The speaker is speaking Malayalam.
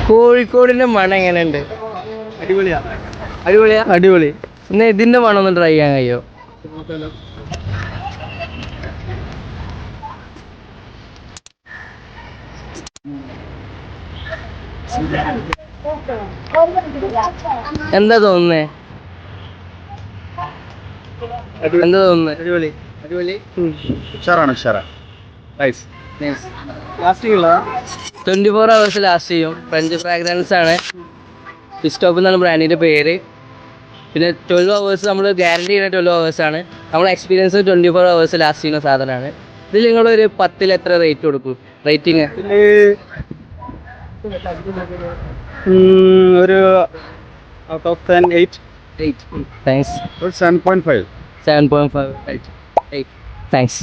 കോഴിക്കോടിന്റെ മണം എങ്ങനെയുണ്ട്? അടിപൊളി. പിന്നെ ഇതിന്റെ മണം ഒന്ന് ട്രൈ ചെയ്യാൻ കഴിയോ? എന്താ തോന്നുന്നേ? ഉഷാറാണ്. 24 hours ലാസ്റ്റ് ചെയ്യും. ഫ്രഞ്ച് ഫ്രാഗ്രൻസ് ആണ്. ഫിസ്റ്റോപ്പ് എന്നാണ് ബ്രാൻഡിന്റെ പേര്. പിന്നെ 12 hours നമ്മൾ ഗ്യാരണ്ടി ചെയ്യുന്ന 12 hours ആണ്. നമ്മുടെ എക്സ്പീരിയൻസ് 24 hours ലാസ്റ്റ് ചെയ്യുന്ന സാധനമാണ്. ഇതിൽ നിങ്ങളൊരു 10ൽ എത്ര റേറ്റ് കൊടുക്കും? റേറ്റിംഗ് ഒരു ഔട്ട് ഓഫ് 10 8. താങ്ക്സ്. 7.5. 7.5. 8. താങ്ക്സ്.